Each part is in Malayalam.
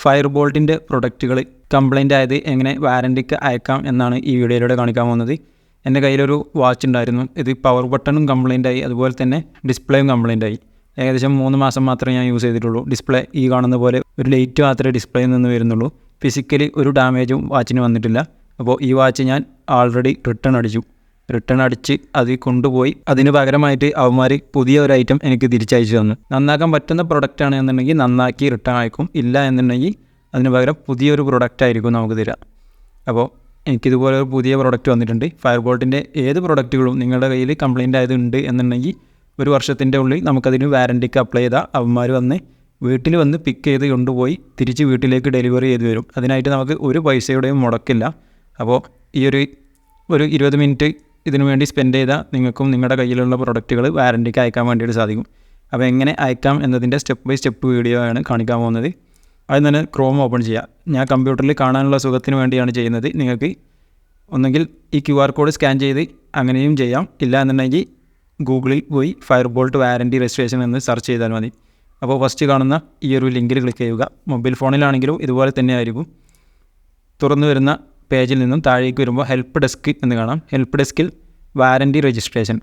ഫയർബോൾട്ടിൻ്റെ പ്രൊഡക്റ്റുകൾ കംപ്ലൈൻ്റ് ആയത് എങ്ങനെ വാറൻറ്റിക്ക് അയക്കാം എന്നാണ് ഈ വീഡിയോയിലൂടെ കാണിക്കാൻ പോകുന്നത്. എൻ്റെ കയ്യിലൊരു വാച്ച് ഉണ്ടായിരുന്നു. ഇത് പവർ ബട്ടണും കംപ്ലൈൻ്റ് ആയി, അതുപോലെ തന്നെ ഡിസ്പ്ലേയും കംപ്ലൈൻ്റ് ആയി. ഏകദേശം 3 മാസം മാത്രമേ ഞാൻ യൂസ് ചെയ്തിട്ടുള്ളൂ. ഡിസ്പ്ലേ ഈ കാണുന്ന പോലെ ഒരു ലൈറ്റ് മാത്രമേ ഡിസ്പ്ലേയിൽ നിന്ന് വരുന്നുള്ളൂ. ഫിസിക്കലി ഒരു ഡാമേജും വാച്ചിന് വന്നിട്ടില്ല. അപ്പോൾ ഈ വാച്ച് ഞാൻ ആൾറെഡി റിട്ടേൺ അടിച്ച് അത് കൊണ്ടുപോയി അതിന് പകരമായിട്ട് അവന്മാർ പുതിയ ഒരു ഐറ്റം എനിക്ക് തിരിച്ചയച്ചു തന്നു. നന്നാക്കാൻ പറ്റുന്ന പ്രൊഡക്റ്റാണ് എന്നുണ്ടെങ്കിൽ നന്നാക്കി റിട്ടേൺ അയക്കും, ഇല്ല എന്നുണ്ടെങ്കിൽ അതിന് പകരം പുതിയൊരു പ്രൊഡക്റ്റ് ആയിരിക്കും നമുക്ക് തരിക. അപ്പോൾ എനിക്കിതുപോലെ ഒരു പുതിയ പ്രൊഡക്റ്റ് വന്നിട്ടുണ്ട്. ഫയർബോൾട്ടിൻ്റെ ഏത് പ്രൊഡക്റ്റുകളും നിങ്ങളുടെ കയ്യിൽ കംപ്ലൈൻ്റ് ആയതുണ്ട് എന്നുണ്ടെങ്കിൽ 1 വർഷത്തിൻ്റെ ഉള്ളിൽ നമുക്കതിന് വാറൻറ്റിക്ക് അപ്ലൈ ചെയ്താൽ അവന്മാർ വന്ന് വീട്ടിൽ വന്ന് പിക്ക് ചെയ്ത് കൊണ്ടുപോയി തിരിച്ച് വീട്ടിലേക്ക് ഡെലിവറി ചെയ്ത് വരും. അതിനായിട്ട് നമുക്ക് ഒരു പൈസയുടെയും മുടക്കില്ല. അപ്പോൾ ഈ ഒരു 20 മിനിറ്റ് ഇതിനു വേണ്ടി സ്പെൻഡ് ചെയ്താൽ നിങ്ങൾക്കും നിങ്ങളുടെ കയ്യിലുള്ള പ്രൊഡക്റ്റുകൾ വാറൻറ്റിക്ക് അയക്കാൻ വേണ്ടിയിട്ട് സാധിക്കും. അപ്പോൾ എങ്ങനെ അയക്കാം എന്നതിൻ്റെ സ്റ്റെപ്പ് ബൈ സ്റ്റെപ്പ് വീഡിയോ ആണ് കാണിക്കാൻ പോകുന്നത്. അതിന് തന്നെ ക്രോം ഓപ്പൺ ചെയ്യുക. ഞാൻ കമ്പ്യൂട്ടറിൽ കാണാനുള്ള സുഖത്തിന് വേണ്ടിയാണ് ചെയ്യുന്നത്. നിങ്ങൾക്ക് ഒന്നെങ്കിൽ ഈ QR കോഡ് സ്കാൻ ചെയ്ത് അങ്ങനെയും ചെയ്യാം, ഇല്ല എന്നുണ്ടെങ്കിൽ ഗൂഗിളിൽ പോയി ഫയർബോൾട്ട് വാറൻറ്റി രജിസ്ട്രേഷൻ എന്ന് സെർച്ച് ചെയ്താൽ മതി. അപ്പോൾ ഫസ്റ്റ് കാണുന്ന ഈ ഒരു ലിങ്കിൽ ക്ലിക്ക് ചെയ്യുക. മൊബൈൽ ഫോണിലാണെങ്കിലും ഇതുപോലെ തന്നെ ആയിരിക്കും. തുറന്നു വരുന്ന പേജിൽ നിന്നും താഴേക്ക് വരുമ്പോൾ ഹെൽപ്പ് ഡെസ്ക് എന്ന് കാണാം. ഹെൽപ്പ് ഡെസ്കിൽ വാറൻറ്റി രജിസ്ട്രേഷൻ.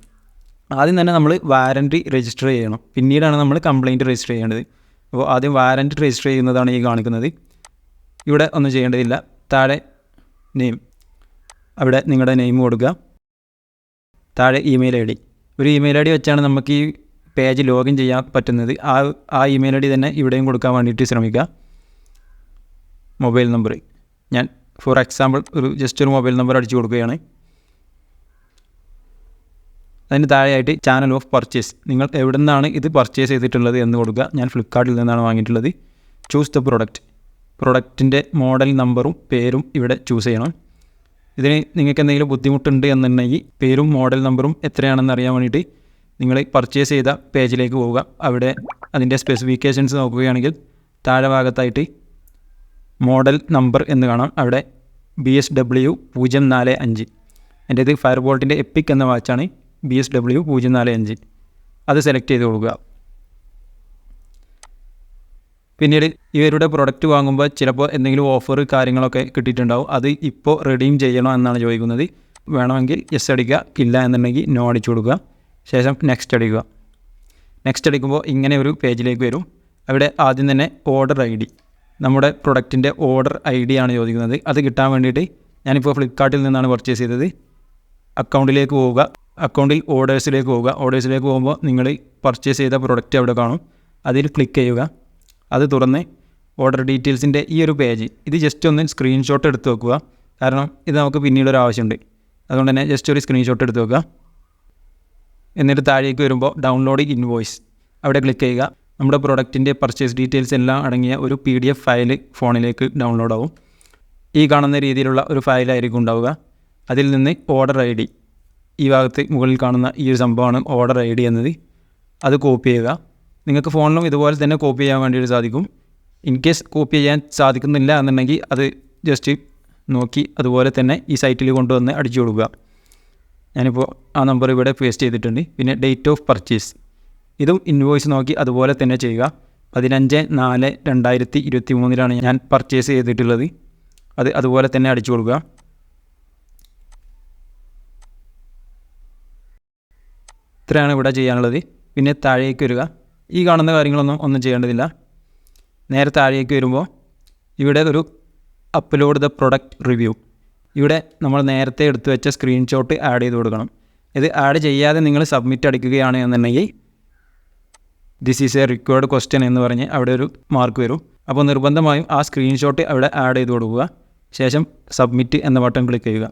ആദ്യം തന്നെ നമ്മൾ വാറൻറ്റി രജിസ്റ്റർ ചെയ്യണം, പിന്നീടാണ് നമ്മൾ കംപ്ലയിൻറ്റ് രജിസ്റ്റർ ചെയ്യേണ്ടത്. അപ്പോൾ ആദ്യം വാറൻറ്റി രജിസ്റ്റർ ചെയ്യുന്നതാണ് ഈ കാണിക്കുന്നത്. ഇവിടെ ഒന്നും ചെയ്യേണ്ടതില്ല. താഴെ നെയിം, അവിടെ നിങ്ങളുടെ നെയിം കൊടുക്കുക. താഴെ ഇമെയിൽ ID. ഒരു ഇമെയിൽ ID വെച്ചാണ് നമുക്ക് ഈ പേജ് ലോഗിൻ ചെയ്യാൻ പറ്റുന്നത്. ആ ഇമെയിൽ ID തന്നെ ഇവിടെയും കൊടുക്കാൻ വേണ്ടിയിട്ട് ശ്രമിക്കുക. മൊബൈൽ നമ്പർ, ഞാൻ ഫോർ എക്സാമ്പിൾ ജസ്റ്റ് ഒരു മൊബൈൽ നമ്പർ അടിച്ചു കൊടുക്കുകയാണ്. അതിന് താഴെയായിട്ട് ചാനൽ ഓഫ് പർച്ചേസ്, നിങ്ങൾ എവിടെ നിന്നാണ് ഇത് പർച്ചേസ് ചെയ്തിട്ടുള്ളത് എന്ന് കൊടുക്കുക. ഞാൻ ഫ്ലിപ്കാർട്ടിൽ നിന്നാണ് വാങ്ങിയിട്ടുള്ളത്. ചൂസ് ദ പ്രൊഡക്റ്റിൻ്റെ മോഡൽ നമ്പറും പേരും ഇവിടെ ചൂസ് ചെയ്യണം. ഇതിന് നിങ്ങൾക്ക് എന്തെങ്കിലും ബുദ്ധിമുട്ടുണ്ട് എന്നുണ്ടെങ്കിൽ പേരും മോഡൽ നമ്പറും എത്രയാണെന്ന് അറിയാൻ വേണ്ടിയിട്ട് നിങ്ങൾ പർച്ചേസ് ചെയ്ത പേജിലേക്ക് പോവുക. അവിടെ അതിൻ്റെ സ്പെസിഫിക്കേഷൻസ് നോക്കുകയാണെങ്കിൽ താഴെ ഭാഗത്തായിട്ട് മോഡൽ നമ്പർ എന്ന് കാണാം. അവിടെ BSW 045. എൻ്റെ ഇത് ഫയർബോൾട്ടിൻ്റെ എപ്പിക് എന്ന വാച്ചാണ്. BSW 045 അത് സെലക്ട് ചെയ്ത് കൊടുക്കുക. പിന്നീട് ഇവരുടെ പ്രൊഡക്റ്റ് വാങ്ങുമ്പോൾ ചിലപ്പോൾ എന്തെങ്കിലും ഓഫർ കാര്യങ്ങളൊക്കെ കിട്ടിയിട്ടുണ്ടാവും. അത് ഇപ്പോൾ റെഡീം ചെയ്യണോ എന്നാണ് ചോദിക്കുന്നത്. വേണമെങ്കിൽ യെസ് അടിക്കുക, ഇല്ല എന്നുണ്ടെങ്കിൽ നോ അടിച്ചു കൊടുക്കുക. ശേഷം നെക്സ്റ്റ് അടിക്കുക. നെക്സ്റ്റ് അടിക്കുമ്പോൾ ഇങ്ങനെ ഒരു പേജിലേക്ക് വരും. അവിടെ ആദ്യം തന്നെ ഓർഡർ ID, നമ്മുടെ പ്രൊഡക്റ്റിൻ്റെ ഓർഡർ ID ആണ് ചോദിക്കുന്നത്. അത് കിട്ടാൻ വേണ്ടിയിട്ട് ഞാനിപ്പോൾ ഫ്ലിപ്കാർട്ടിൽ നിന്നാണ് പർച്ചേസ് ചെയ്തത്. അക്കൗണ്ടിലേക്ക് പോവുക. അക്കൗണ്ടിൽ ഓർഡേഴ്സിലേക്ക് പോവുക. ഓർഡേഴ്സിലേക്ക് പോകുമ്പോൾ നിങ്ങൾ പർച്ചേസ് ചെയ്ത പ്രൊഡക്റ്റ് അവിടെ കാണും. അതിൽ ക്ലിക്ക് ചെയ്യുക. അത് തുറന്ന് ഓർഡർ ഡീറ്റെയിൽസിൻ്റെ ഈ ഒരു പേജ്, ഇത് ജസ്റ്റ് ഒന്ന് സ്ക്രീൻഷോട്ട് എടുത്ത് വെക്കുക. കാരണം ഇത് നമുക്ക് പിന്നീടൊരു ആവശ്യമുണ്ട്. അതുകൊണ്ട് തന്നെ ജസ്റ്റ് ഒരു സ്ക്രീൻഷോട്ട് എടുത്ത് വെക്കുക. എന്നിട്ട് താഴേക്ക് വരുമ്പോൾ ഡൗൺലോഡ് ഇൻവോയ്സ്, അവിടെ ക്ലിക്ക് ചെയ്യുക. നമ്മുടെ പ്രൊഡക്റ്റിൻ്റെ പർച്ചേസ് ഡീറ്റെയിൽസ് എല്ലാം അടങ്ങിയ ഒരു PDF ഫയൽ ഫോണിലേക്ക് ഡൗൺലോഡ് ആവും. ഈ കാണുന്ന രീതിയിലുള്ള ഒരു ഫയലായിരിക്കും ഉണ്ടാവുക. അതിൽ നിന്ന് ഓർഡർ ID, ഈ ഭാഗത്ത് മുകളിൽ കാണുന്ന ഈ ഒരു സംഭവമാണ് ഓർഡർ ID എന്നത്. അത് കോപ്പി ചെയ്യുക. നിങ്ങൾക്ക് ഫോണിലും ഇതുപോലെ തന്നെ കോപ്പി ചെയ്യാൻ വേണ്ടിയിട്ട് സാധിക്കും. ഇൻ കേസ് കോപ്പി ചെയ്യാൻ സാധിക്കുന്നില്ല എന്നുണ്ടെങ്കിൽ അത് ജസ്റ്റ് നോക്കി അതുപോലെ തന്നെ ഈ സൈറ്റിൽ കൊണ്ടുവന്ന് അടിച്ചു കൊടുക്കുക. ഞാനിപ്പോൾ ആ നമ്പർ ഇവിടെ പേസ്റ്റ് ചെയ്തിട്ടുണ്ട്. പിന്നെ ഡേറ്റ് ഓഫ് പർച്ചേസ്, ഇതും ഇൻവോയ്സ് നോക്കി അതുപോലെ തന്നെ ചെയ്യുക. 15/4/2023 ഞാൻ പർച്ചേസ് ചെയ്തിട്ടുള്ളത്. അത് അതുപോലെ തന്നെ അടിച്ചു കൊടുക്കുക. ഇത്രയാണ് ഇവിടെ ചെയ്യാനുള്ളത്. പിന്നെ താഴേക്ക് വരിക. ഈ കാണുന്ന കാര്യങ്ങളൊന്നും ചെയ്യേണ്ടതില്ല. നേരെ താഴേക്ക് വരുമ്പോൾ ഇവിടെ ഒരു അപ്ലോഡ് ദ പ്രൊഡക്റ്റ് റിവ്യൂ, ഇവിടെ നമ്മൾ നേരത്തെ എടുത്തു വെച്ച സ്ക്രീൻഷോട്ട് ആഡ് ചെയ്ത് കൊടുക്കണം. ഇത് ആഡ് ചെയ്യാതെ നിങ്ങൾ സബ്മിറ്റ് അടിക്കുകയാണ് എന്നുണ്ടെങ്കിൽ this is A required question എന്ന് പറഞ്ഞ് അവിടെ ഒരു മാർക്ക് വരും. അപ്പോൾ നിർബന്ധമായും ആ സ്ക്രീൻഷോട്ട് അവിടെ ആഡ് ചെയ്ത് കൊടുക്കുക. ശേഷം സബ്മിറ്റ് എന്ന ബട്ടൺ ക്ലിക്ക് ചെയ്യുക.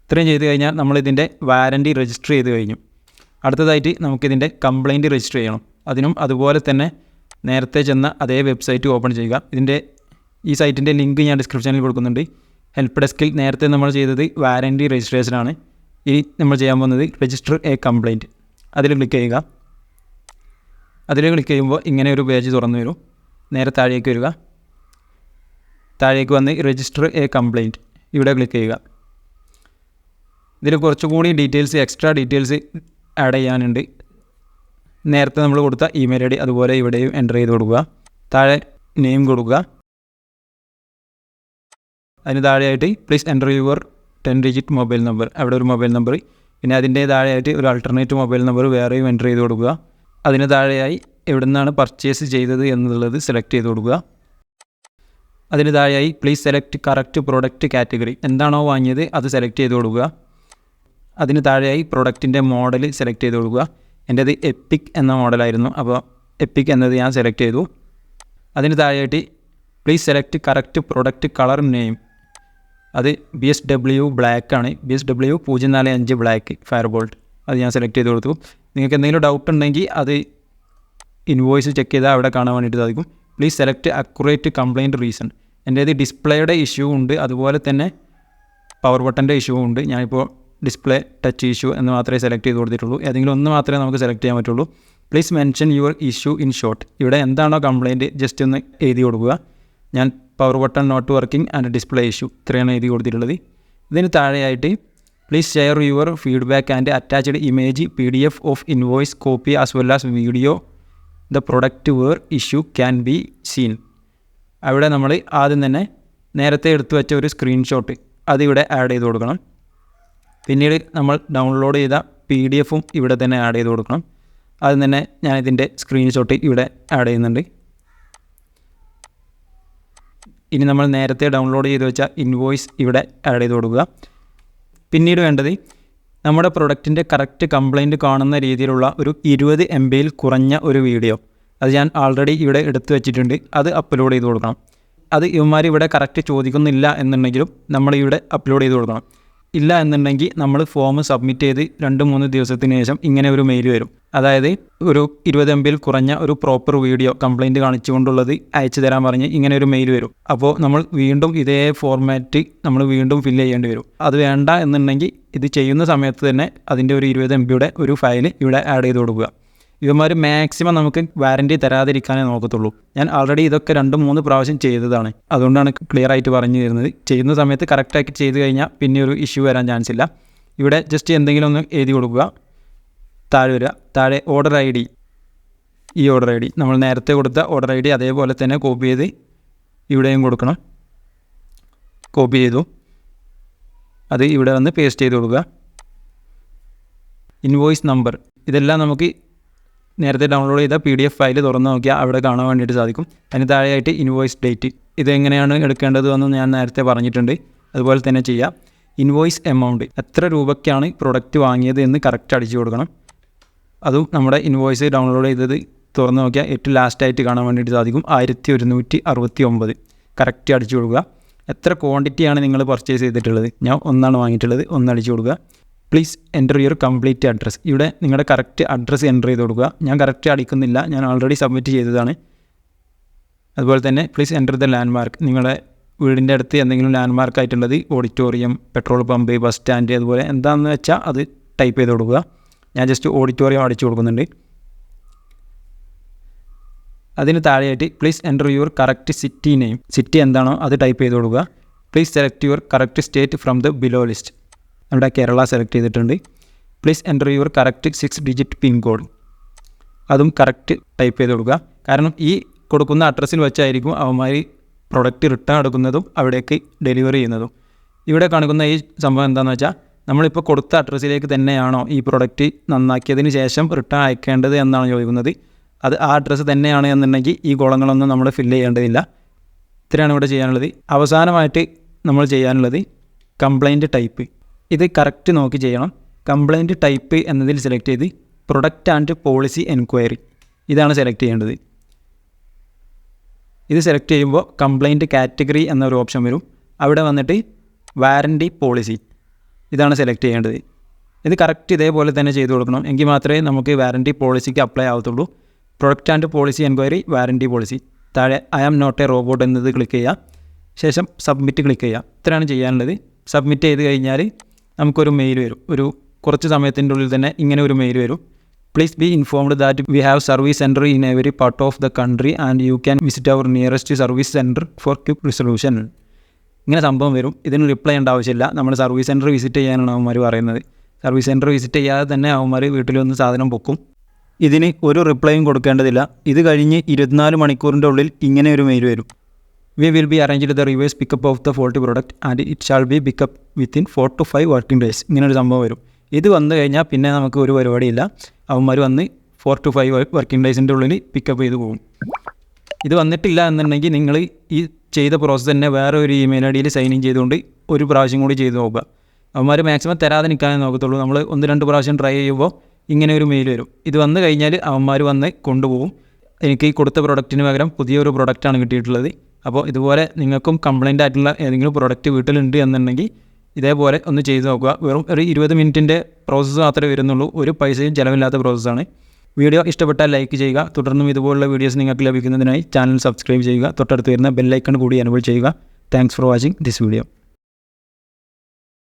ഇത്രയും ചെയ്ത് കഴിഞ്ഞാൽ നമ്മളിതിൻ്റെ വാറൻറ്റി രജിസ്റ്റർ ചെയ്ത് കഴിഞ്ഞു. അടുത്തതായിട്ട് നമുക്കിതിൻ്റെ കംപ്ലയിൻറ്റ് രജിസ്റ്റർ ചെയ്യണം. അതിനും അതുപോലെ തന്നെ നേരത്തെ ചെന്ന അതേ വെബ്സൈറ്റ് ഓപ്പൺ ചെയ്യുക. ഈ സൈറ്റിൻ്റെ ലിങ്ക് ഞാൻ ഡിസ്ക്രിപ്ഷനിൽ കൊടുക്കുന്നുണ്ട്. ഹെൽപ്പ് ഡെസ്കിൽ നേരത്തെ നമ്മൾ ചെയ്തത് വാറൻറ്റി രജിസ്ട്രേഷനാണ്. ഇനി നമ്മൾ ചെയ്യാൻ പോകുന്നത് രജിസ്റ്റർ എ കംപ്ലയിൻറ്റ്. അതിൽ ക്ലിക്ക് ചെയ്യുക. അതിൽ ക്ലിക്ക് ചെയ്യുമ്പോൾ ഇങ്ങനെ ഒരു പേജ് തുറന്നു വരും. നേരെ താഴേക്ക് വരിക. താഴേക്ക് വന്ന് രജിസ്റ്റർ എ കംപ്ലയിൻറ്റ് ഇവിടെ ക്ലിക്ക് ചെയ്യുക. ഇതിൽ കുറച്ചുകൂടി എക്സ്ട്രാ ഡീറ്റെയിൽസ് ആഡ് ചെയ്യാനുണ്ട്. നേരത്തെ നമ്മൾ കൊടുത്ത ഇമെയിൽ ID അതുപോലെ ഇവിടെയും എൻ്റർ ചെയ്ത് കൊടുക്കുക. താഴെ നെയിം കൊടുക്കുക. അതിന് താഴെയായിട്ട് please enter your 10 digit mobile number, അവിടെ ഒരു മൊബൈൽ നമ്പർ, പിന്നെ അതിൻ്റെ താഴെയായിട്ട് ഒരു ആൾട്ടർനേറ്റ് മൊബൈൽ നമ്പർ വേറെയും എൻ്റർ ചെയ്ത് കൊടുക്കുക. അതിന് താഴെയായി എവിടെ നിന്നാണ് പർച്ചേസ് ചെയ്തത് എന്നുള്ളത് സെലക്ട് ചെയ്ത് കൊടുക്കുക. അതിന് താഴെയായി please select correct product category, എന്താണോ വാങ്ങിയത് അത് സെലക്ട് ചെയ്ത് കൊടുക്കുക. അതിന് താഴെയായി പ്രൊഡക്റ്റിൻ്റെ മോഡൽ സെലക്ട് ചെയ്ത് കൊടുക്കുക. എൻ്റേത് എപ്പിക് എന്ന മോഡലായിരുന്നു, അപ്പോൾ എപ്പിക് എന്നത് ഞാൻ സെലക്ട് ചെയ്തു. അതിന് താഴെയായിട്ട് please select correct product colour name, അത് BSW ബ്ലാക്ക് ആണ്, BSW 045 ബ്ലാക്ക് ഫയർബോൾട്ട്, അത് ഞാൻ സെലക്ട് ചെയ്ത് കൊടുത്തു. നിങ്ങൾക്ക് എന്തെങ്കിലും ഡൗട്ട് ഉണ്ടെങ്കിൽ അത് ഇൻവോയ്സ് ചെക്ക് ചെയ്താൽ അവിടെ കാണാൻ വേണ്ടിയിട്ട് സാധിക്കും. Please select accurate complaint reason, എൻ്റേത് ഡിസ്പ്ലേയുടെ ഇഷ്യൂ ഉണ്ട്, അതുപോലെ തന്നെ പവർ ബട്ടൻ്റെ ഇഷ്യൂ ഉണ്ട്. ഞാനിപ്പോൾ ഡിസ്പ്ലേ ടച്ച് ഇഷ്യൂ എന്ന് മാത്രമേ സെലക്ട് ചെയ്ത് കൊടുത്തിട്ടുള്ളൂ. ഏതെങ്കിലും ഒന്ന് മാത്രമേ നമുക്ക് സെലക്ട് ചെയ്യാൻ പറ്റുള്ളൂ. Please mention your issue in short, ഇവിടെ എന്താണോ കംപ്ലയിൻറ്റ് ജസ്റ്റ് ഒന്ന് എഴുതി കൊടുക്കുക. ഞാൻ power button not working and display issue ഇത്രയാണ് എഴുതി കൊടുത്തിട്ടുള്ളത്. ഇതിന് താഴെയായിട്ട് please share your feedback and attached image PDF of invoice copy as well as video the product where issue can be seen. അവിടെ നമ്മൾ ആദ്യം തന്നെ നേരത്തെ എടുത്തു വെച്ച ഒരു സ്ക്രീൻഷോട്ട് അതിവിടെ ആഡ് ചെയ്ത് കൊടുക്കണം. പിന്നീട് നമ്മൾ ഡൗൺലോഡ് ചെയ്ത PDF ഇവിടെ തന്നെ ആഡ് ചെയ്ത് കൊടുക്കണം. ആദ്യം തന്നെ ഞാനിതിൻ്റെ സ്ക്രീൻഷോട്ട് ഇവിടെ ആഡ് ചെയ്യുന്നുണ്ട്. ഇനി നമ്മൾ നേരത്തെ ഡൗൺലോഡ് ചെയ്ത് വെച്ച ഇൻവോയ്സ് ഇവിടെ ആഡ് ചെയ്ത് കൊടുക്കുക. പിന്നീട് വേണ്ടത് നമ്മുടെ പ്രൊഡക്റ്റിൻ്റെ കറക്റ്റ് കംപ്ലയിൻറ്റ് കാണുന്ന രീതിയിലുള്ള ഒരു 20 MBയിൽ കുറഞ്ഞ ഒരു വീഡിയോ, അത് ഞാൻ ആൾറെഡി ഇവിടെ എടുത്തു വെച്ചിട്ടുണ്ട്, അത് അപ്ലോഡ് ചെയ്ത് കൊടുക്കണം. അത് ഇവന്മാർ ഇവിടെ കറക്റ്റ് ചോദിക്കുന്നില്ല എന്നുണ്ടെങ്കിലും നമ്മൾ ഇവിടെ അപ്ലോഡ് ചെയ്ത് കൊടുക്കണം. ഇല്ല എന്നുണ്ടെങ്കിൽ നമ്മൾ ഫോം സബ്മിറ്റ് ചെയ്ത് 2-3 ദിവസത്തിന് ശേഷം ഇങ്ങനെ ഒരു മെയിൽ വരും. അതായത് ഒരു 20 MBയിൽ കുറഞ്ഞ ഒരു പ്രോപ്പർ വീഡിയോ കംപ്ലയിൻറ്റ് കാണിച്ചുകൊണ്ടുള്ളത് അയച്ചു തരാൻ പറഞ്ഞ് ഇങ്ങനെ ഒരു മെയിൽ വരും. അപ്പോൾ നമ്മൾ വീണ്ടും ഇതേ ഫോർമാറ്റ് നമ്മൾ വീണ്ടും ഫില്ല് ചെയ്യേണ്ടി വരും. അത് വേണ്ട എന്നുണ്ടെങ്കിൽ ഇത് ചെയ്യുന്ന സമയത്ത് തന്നെ അതിൻ്റെ ഒരു 20 MBയുടെ ഒരു ഫയൽ ഇവിടെ ആഡ് ചെയ്ത് കൊടുക്കുക. ഇവന്മാർ മാക്സിമം നമുക്ക് വാറൻറ്റി തരാതിരിക്കാനേ നോക്കത്തുള്ളൂ. ഞാൻ ആൾറെഡി ഇതൊക്കെ 2-3 പ്രാവശ്യം ചെയ്തതാണ്, അതുകൊണ്ടാണ് ക്ലിയർ ആയിട്ട് പറഞ്ഞു തരുന്നത്. ചെയ്യുന്ന സമയത്ത് കറക്റ്റാക്കി ചെയ്ത് കഴിഞ്ഞാൽ പിന്നെ ഒരു ഇഷ്യൂ വരാൻ ചാൻസ് ഇല്ല. ഇവിടെ ജസ്റ്റ് എന്തെങ്കിലും ഒന്ന് എഴുതി കൊടുക്കുക. താഴെ വരിക, താഴെ ഓർഡർ ID, ഈ ഓർഡർ ID നമ്മൾ നേരത്തെ കൊടുത്ത ഓർഡർ ID അതേപോലെ തന്നെ കോപ്പി ചെയ്ത് ഇവിടെയും കൊടുക്കണം. കോപ്പി ചെയ്തു അത് ഇവിടെ വന്ന് പേസ്റ്റ് ചെയ്ത് കൊടുക്കുക. ഇൻവോയ്സ് നമ്പർ, ഇതെല്ലാം നമുക്ക് നേരത്തെ ഡൗൺലോഡ് ചെയ്ത PDF ഫയൽ തുറന്ന് നോക്കിയാൽ അവിടെ കാണാൻ വേണ്ടിയിട്ട് സാധിക്കും. അതിന് താഴെയായിട്ട് ഇൻവോയ്സ് ഡേറ്റ്, ഇതെങ്ങനെയാണ് എടുക്കേണ്ടത് എന്ന് ഞാൻ നേരത്തെ പറഞ്ഞിട്ടുണ്ട്, അതുപോലെ തന്നെ ചെയ്യാം. ഇൻവോയ്സ് എമൗണ്ട്, എത്ര രൂപയ്ക്കാണ് പ്രൊഡക്റ്റ് വാങ്ങിയത് എന്ന് കറക്റ്റ് അടിച്ചു കൊടുക്കണം. അതും നമ്മുടെ ഇൻവോയ്സ് ഡൗൺലോഡ് ചെയ്തത് തുറന്ന് നോക്കിയാൽ ഏറ്റവും ലാസ്റ്റായിട്ട് കാണാൻ വേണ്ടിയിട്ട് സാധിക്കും. 1169 കറക്റ്റ് അടിച്ചു കൊടുക്കുക. എത്ര ക്വാണ്ടിറ്റിയാണ് നിങ്ങൾ പർച്ചേസ് ചെയ്തിട്ടുള്ളത്, ഞാൻ 1 വാങ്ങിയിട്ടുള്ളത്, 1 അടിച്ചു കൊടുക്കുക. Please enter your complete address, ഇവിടെ നിങ്ങളുടെ കറക്റ്റ് അഡ്രസ്സ് എൻ്റർ ചെയ്ത് കൊടുക്കുക. ഞാൻ കറക്റ്റ് അടിക്കുന്നില്ല, ഞാൻ ഓൾറെഡി സബ്മിറ്റ് ചെയ്തതാണ്. അതുപോലെ തന്നെ please enter the land mark, നിങ്ങളുടെ വീടിൻ്റെ അടുത്ത് എന്തെങ്കിലും ലാൻഡ് മാർക്ക് ആയിട്ടുള്ളത് auditorium, petrol pump, bus stand, അതുപോലെ എന്താണെന്ന് വെച്ചാൽ അത് ടൈപ്പ് ചെയ്ത് കൊടുക്കുക. ഞാൻ ജസ്റ്റ് ഓഡിറ്റോറിയം അടിച്ചു കൊടുക്കുന്നുണ്ട്. അതിന് താഴെയായിട്ട് please enter your correct city name, city എന്താണോ അത് ടൈപ്പ് ചെയ്ത് കൊടുക്കുക. Please select your correct state from the below list, അവിടെ കേരള സെലക്ട് ചെയ്തിട്ടുണ്ട്. Please enter your correct 6 digit pin code, അതും കറക്റ്റ് ടൈപ്പ് ചെയ്ത് കൊടുക്കുക. കാരണം ഈ കൊടുക്കുന്ന അഡ്രസ്സിൽ വെച്ചായിരിക്കും അവന്മാർ പ്രൊഡക്റ്റ് റിട്ടേൺ എടുക്കുന്നതും അവിടേക്ക് ഡെലിവറി ചെയ്യുന്നതും. ഇവിടെ കാണിക്കുന്ന ഈ സംഭവം എന്താണെന്ന് വെച്ചാൽ നമ്മളിപ്പോൾ കൊടുത്ത അഡ്രസ്സിലേക്ക് തന്നെയാണോ ഈ പ്രൊഡക്റ്റ് നന്നാക്കിയതിന് ശേഷം റിട്ടേൺ അയക്കേണ്ടത് എന്നാണ് ചോദിക്കുന്നത്. അത് ആ അഡ്രസ്സ് തന്നെയാണ് എന്നുണ്ടെങ്കിൽ ഈ കോളങ്ങളൊന്നും നമ്മൾ ഫില്ല് ചെയ്യേണ്ടതില്ല. ഇത്രയാണ് ഇവിടെ ചെയ്യാനുള്ളത്. അവസാനമായിട്ട് നമ്മൾ ചെയ്യാനുള്ളത് കംപ്ലയിൻറ്റ് ടൈപ്പ്, ഇത് കറക്റ്റ് നോക്കി ചെയ്യണം. കംപ്ലയിൻറ്റ് ടൈപ്പ് എന്നതിൽ സെലക്ട് ചെയ്ത് പ്രൊഡക്റ്റ് ആൻഡ് പോളിസി എൻക്വയറി, ഇതാണ് സെലക്ട് ചെയ്യേണ്ടത്. ഇത് സെലക്ട് ചെയ്യുമ്പോൾ കംപ്ലയിൻറ്റ് കാറ്റഗറി എന്നൊരു ഓപ്ഷൻ വരും. അവിടെ വന്നിട്ട് വാറൻറ്റി പോളിസി, ഇതാണ് സെലക്ട് ചെയ്യേണ്ടത്. ഇത് കറക്റ്റ് ഇതേപോലെ തന്നെ ചെയ്ത് കൊടുക്കണം, എങ്കിൽ മാത്രമേ നമുക്ക് വാറൻറ്റി പോളിസിക്ക് അപ്ലൈ ആവത്തുള്ളൂ. Product and policy enquiry, warranty policy, താഴെ I am not a robot എന്നത് ക്ലിക്ക് ചെയ്യുക. ശേഷം സബ്മിറ്റ് ക്ലിക്ക് ചെയ്യുക. ഇത്രയാണ് ചെയ്യാനുള്ളത്. സബ്മിറ്റ് ചെയ്ത് കഴിഞ്ഞാൽ നമുക്കൊരു മെയിൽ വരും. ഒരു കുറച്ച് സമയത്തിൻ്റെ ഉള്ളിൽ തന്നെ ഇങ്ങനെ ഒരു മെയിൽ വരും. Please be informed that we have service centre in every part of the country and you can visit our nearest service centre for quick resolution. ഇങ്ങനെ സംഭവം വരും. ഇതിന് റിപ്ലൈ ചെയ്യേണ്ട ആവശ്യമില്ല. നമ്മൾ സർവീസ് സെൻറ്റർ വിസിറ്റ് ചെയ്യാനാണ് അവന്മാർ പറയുന്നത്. സർവീസ് സെൻറ്റർ വിസിറ്റ് ചെയ്യാതെ തന്നെ അവന്മാർ വീട്ടിൽ വന്ന് സാധനം പൊക്കും. ഇതിന് ഒരു റിപ്ലൈയും കൊടുക്കേണ്ടതില്ല. ഇത് കഴിഞ്ഞ് 24 മണിക്കൂറിൻ്റെ ഉള്ളിൽ ഇങ്ങനെ ഒരു മെയിൽ വരും. We will be arranged the reverse pickup of the faulty product and it shall be picked up within 4 to 5 working days. ഇങ്ങനൊരു സംഭവം വരും. ഇത് വന്നു കഴിഞ്ഞാൽ പിന്നെ നമുക്ക് ഒരു പരിപാടിയില്ല. അവന്മാർ വന്ന് 4 to 5 വർക്കിംഗ് ഡേയ്സിൻ്റെ ഉള്ളിൽ പിക്കപ്പ് ചെയ്ത് പോകും. ഇത് വന്നിട്ടില്ല എന്നുണ്ടെങ്കിൽ നിങ്ങൾ ഈ ചെയ്ത പ്രോസസ്സ് തന്നെ വേറെ ഒരു ഇമെയിൽ ഐ ഡിയിൽ സൈൻ ഇൻ ചെയ്തുകൊണ്ട് ഒരു പ്രാവശ്യം കൂടി ചെയ്ത് നോക്കുക. അവന്മാർ മാക്സിമം തരാതെ നിൽക്കാനേ നോക്കത്തുള്ളൂ. നമ്മൾ 1-2 പ്രാവശ്യം ട്രൈ ചെയ്യുമ്പോൾ ഇങ്ങനെ ഒരു മെയിൽ വരും. ഇത് വന്നു കഴിഞ്ഞാൽ അവന്മാർ വന്ന് കൊണ്ടുപോകും. എനിക്ക് ഈ കൊടുത്ത പ്രൊഡക്റ്റിന് പകരം പുതിയൊരു പ്രൊഡക്റ്റാണ് കിട്ടിയിട്ടുള്ളത്. അപ്പോൾ ഇതുപോലെ നിങ്ങൾക്കും കംപ്ലൈൻ്റ് ആയിട്ടുള്ള ഏതെങ്കിലും പ്രൊഡക്റ്റ് വീട്ടിലുണ്ട് എന്നുണ്ടെങ്കിൽ ഇതേപോലെ ഒന്ന് ചെയ്ത് നോക്കുക. വെറും ഒരു 20 മിനിറ്റിൻ്റെ പ്രോസസ്സ് മാത്രമേ വരുന്നുള്ളൂ. ഒരു പൈസയും ചിലവില്ലാത്ത പ്രോസസ്സാണ്. വീഡിയോ ഇഷ്ടപ്പെട്ടാൽ ലൈക്ക് ചെയ്യുക. തുടർന്നും ഇതുപോലുള്ള വീഡിയോസ് നിങ്ങൾക്ക് ലഭിക്കുന്നതിനായി ചാനൽ സബ്സ്ക്രൈബ് ചെയ്യുക. തൊട്ടടുത്ത് വരുന്ന ബെല്ലൈക്കൺ കൂടി എനേബിൾ ചെയ്യുക. Thanks for watching this video.